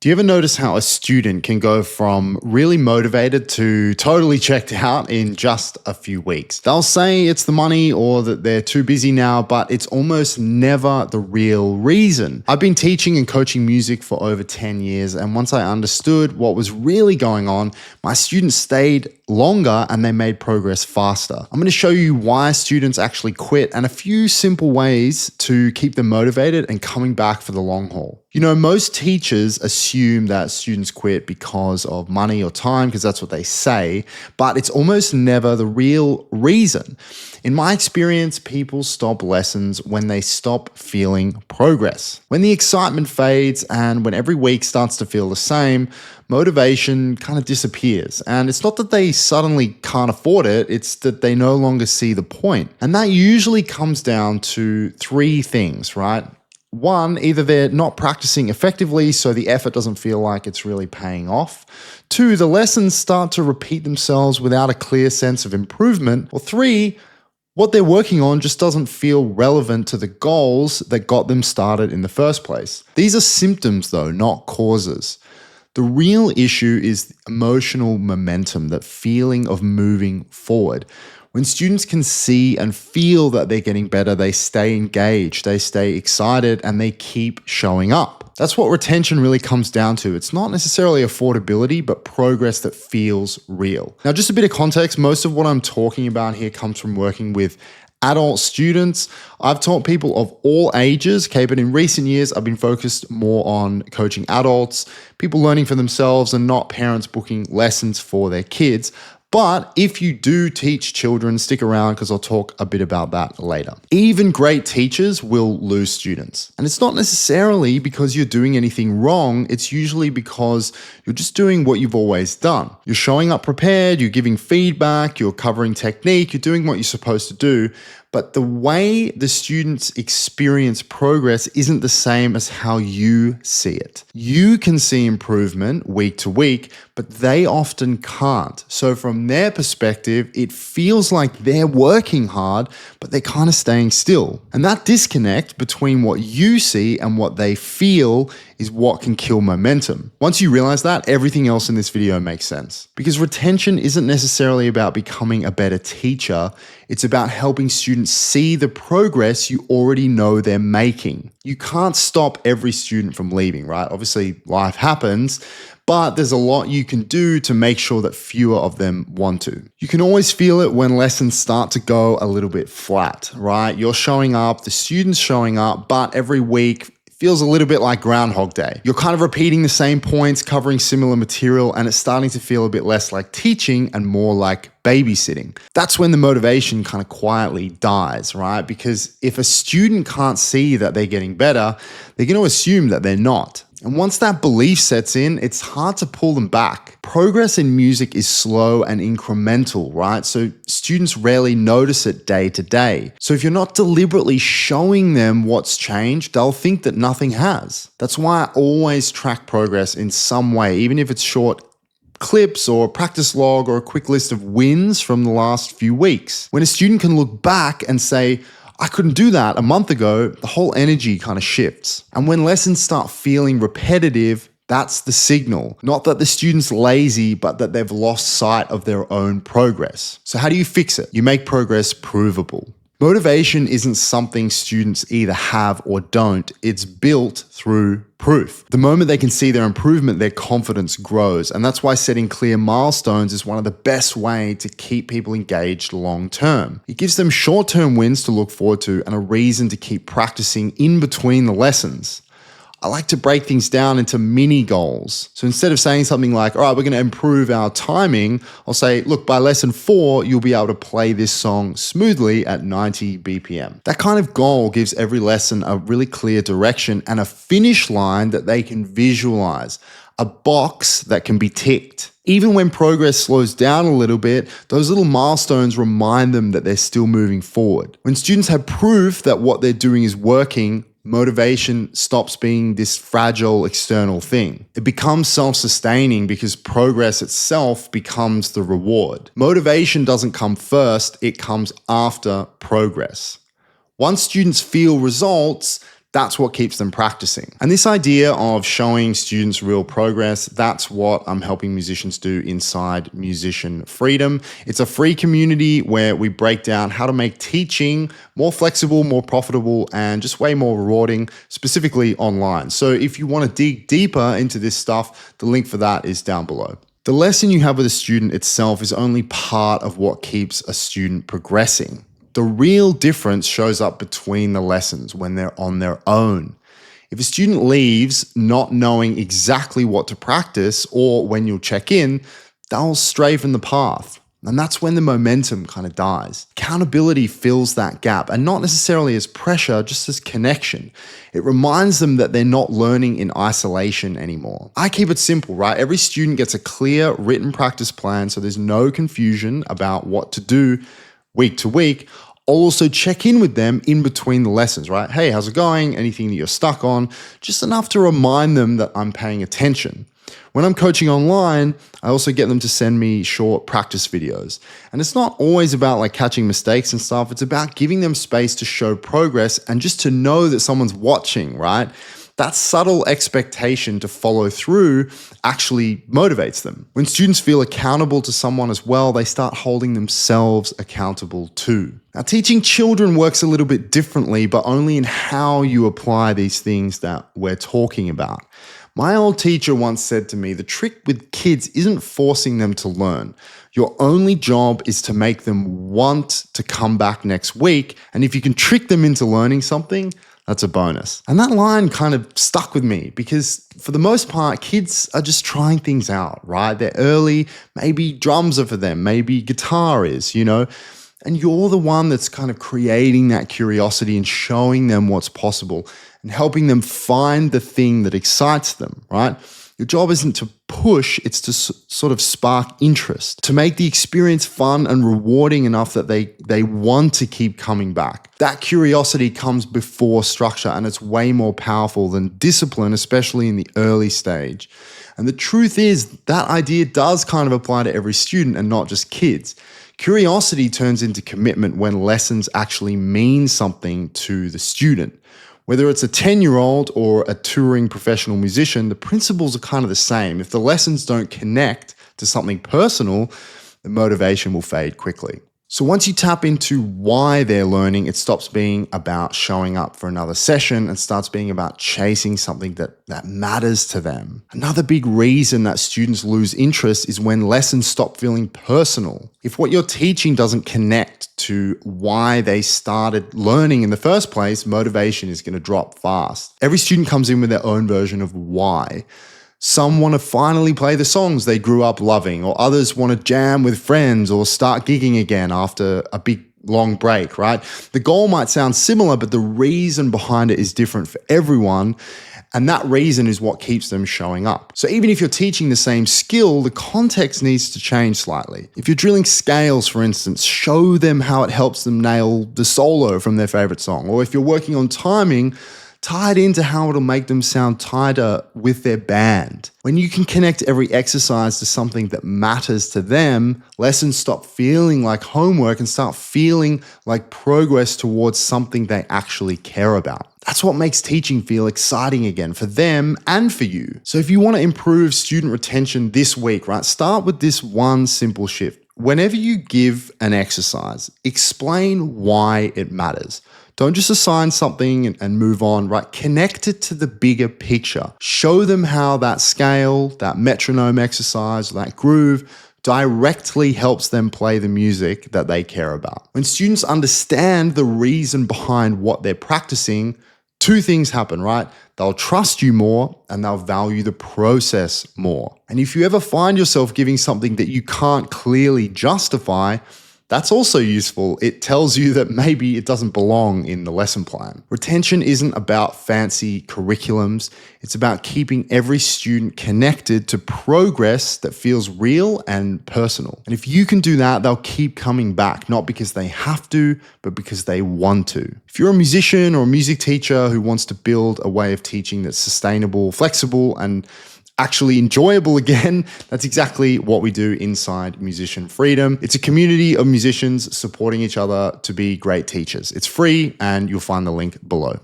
Do you ever notice how a student can go from really motivated to totally checked out in just a few weeks? They'll say it's the money or that they're too busy now, but it's almost never the real reason. I've been teaching and coaching music for over 10 years, and once I understood what was really going on, my students stayed longer and they made progress faster. I'm going to show you why students actually quit and a few simple ways to keep them motivated and coming back for the long haul. You know, most teachers assume that students quit because of money or time, because that's what they say, but it's almost never the real reason. In my experience, people stop lessons when they stop feeling progress. When the excitement fades and when every week starts to feel the same, motivation kind of disappears. And it's not that they suddenly can't afford it, it's that they no longer see the point. And that usually comes down to three things, right? One, either they're not practicing effectively, so the effort doesn't feel like it's really paying off. Two, the lessons start to repeat themselves without a clear sense of improvement. Or three, what they're working on just doesn't feel relevant to the goals that got them started in the first place. These are symptoms though, not causes. The real issue is emotional momentum, that feeling of moving forward. When students can see and feel that they're getting better, they stay engaged, they stay excited, and they keep showing up. That's what retention really comes down to. It's not necessarily affordability, but progress that feels real. Now, just a bit of context, most of what I'm talking about here comes from working with adult students. I've taught people of all ages, okay, but in recent years, I've been focused more on coaching adults, people learning for themselves and not parents booking lessons for their kids. But if you do teach children, stick around because I'll talk a bit about that later. Even great teachers will lose students. And it's not necessarily because you're doing anything wrong. It's usually because you're just doing what you've always done. You're showing up prepared, you're giving feedback, you're covering technique, you're doing what you're supposed to do. But the way the students experience progress isn't the same as how you see it. You can see improvement week to week, but they often can't. So from their perspective, it feels like they're working hard, but they're kind of staying still. And that disconnect between what you see and what they feel is what can kill momentum. Once you realize that, everything else in this video makes sense. Because retention isn't necessarily about becoming a better teacher, it's about helping students see the progress you already know they're making. You can't stop every student from leaving, right? Obviously, life happens, but there's a lot you can do to make sure that fewer of them want to. You can always feel it when lessons start to go a little bit flat, right? You're showing up, the student's showing up, but every week feels a little bit like Groundhog Day. You're kind of repeating the same points, covering similar material, and it's starting to feel a bit less like teaching and more like babysitting. That's when the motivation kind of quietly dies, right? Because if a student can't see that they're getting better, they're going to assume that they're not. And once that belief sets in, it's hard to pull them back. Progress in music is slow and incremental, right? So students rarely notice it day to day. So if you're not deliberately showing them what's changed, they'll think that nothing has. That's why I always track progress in some way, even if it's short clips or a practice log or a quick list of wins from the last few weeks. When a student can look back and say, I couldn't do that a month ago, the whole energy kind of shifts. And when lessons start feeling repetitive, that's the signal. Not that the student's lazy, but that they've lost sight of their own progress. So how do you fix it? You make progress provable. Motivation isn't something students either have or don't. It's built through proof. The moment they can see their improvement, their confidence grows. And that's why setting clear milestones is one of the best ways to keep people engaged long term. It gives them short-term wins to look forward to and a reason to keep practicing in between the lessons. I like to break things down into mini goals. So instead of saying something like, all right, we're going to improve our timing, I'll say, look, by lesson 4, you'll be able to play this song smoothly at 90 BPM. That kind of goal gives every lesson a really clear direction and a finish line that they can visualize, a box that can be ticked. Even when progress slows down a little bit, those little milestones remind them that they're still moving forward. When students have proof that what they're doing is working, motivation stops being this fragile external thing. It becomes self-sustaining because progress itself becomes the reward. Motivation doesn't come first, it comes after progress. Once students feel results, That's what keeps them practicing. And this idea of showing students real progress, that's what I'm helping musicians do inside Musician Freedom. It's a free community where we break down how to make teaching more flexible, more profitable, and just way more rewarding, specifically online. So if you want to dig deeper into this stuff, the link for that is down below. The lesson you have with a student itself is only part of what keeps a student progressing. The real difference shows up between the lessons when they're on their own. If a student leaves not knowing exactly what to practice, or when you'll check in, they'll stray from the path. And that's when the momentum kind of dies. Accountability fills that gap, and not necessarily as pressure, just as connection. It reminds them that they're not learning in isolation anymore. I keep it simple, right? Every student gets a clear written practice plan, so there's no confusion about what to do week to week. I'll also check in with them in between the lessons, right? Hey, how's it going? Anything that you're stuck on? Just enough to remind them that I'm paying attention. When I'm coaching online, I also get them to send me short practice videos. And it's not always about like catching mistakes and stuff. It's about giving them space to show progress and just to know that someone's watching, right? That subtle expectation to follow through actually motivates them. When students feel accountable to someone as well, they start holding themselves accountable too. Now, teaching children works a little bit differently, but only in how you apply these things that we're talking about. My old teacher once said to me, the trick with kids isn't forcing them to learn. Your only job is to make them want to come back next week. And if you can trick them into learning something, that's a bonus. And that line kind of stuck with me because for the most part, kids are just trying things out, right? They're early, maybe drums are for them, maybe guitar is, and you're the one that's kind of creating that curiosity and showing them what's possible and helping them find the thing that excites them, right? Your job isn't to push, it's to sort of spark interest, to make the experience fun and rewarding enough that they want to keep coming back. That curiosity comes before structure, and it's way more powerful than discipline, especially in the early stage. And the truth is that idea does kind of apply to every student and not just kids. Curiosity turns into commitment when lessons actually mean something to the student. Whether it's a 10-year-old or a touring professional musician, the principles are kind of the same. If the lessons don't connect to something personal, the motivation will fade quickly. So once you tap into why they're learning, it stops being about showing up for another session and starts being about chasing something that matters to them. Another big reason that students lose interest is when lessons stop feeling personal. If what you're teaching doesn't connect to why they started learning in the first place, motivation is going to drop fast. Every student comes in with their own version of why. Some want to finally play the songs they grew up loving, or others want to jam with friends or start gigging again after a big long break, right? The goal might sound similar, but the reason behind it is different for everyone. And that reason is what keeps them showing up. So even if you're teaching the same skill, the context needs to change slightly. If you're drilling scales, for instance, show them how it helps them nail the solo from their favorite song. Or if you're working on timing, tie it into how it'll make them sound tighter with their band. When you can connect every exercise to something that matters to them, lessons stop feeling like homework and start feeling like progress towards something they actually care about. That's what makes teaching feel exciting again for them and for you. So if you want to improve student retention this week, right, start with this one simple shift. Whenever you give an exercise, explain why it matters. Don't just assign something and move on, right? Connect it to the bigger picture. Show them how that scale, that metronome exercise, that groove directly helps them play the music that they care about. When students understand the reason behind what they're practicing, two things happen, right? They'll trust you more and they'll value the process more. And if you ever find yourself giving something that you can't clearly justify, that's also useful. It tells you that maybe it doesn't belong in the lesson plan. Retention isn't about fancy curriculums. It's about keeping every student connected to progress that feels real and personal. And if you can do that, they'll keep coming back, not because they have to, but because they want to. If you're a musician or a music teacher who wants to build a way of teaching that's sustainable, flexible, and actually enjoyable again, that's exactly what we do inside Musician Freedom. It's a community of musicians supporting each other to be great teachers. It's free and you'll find the link below.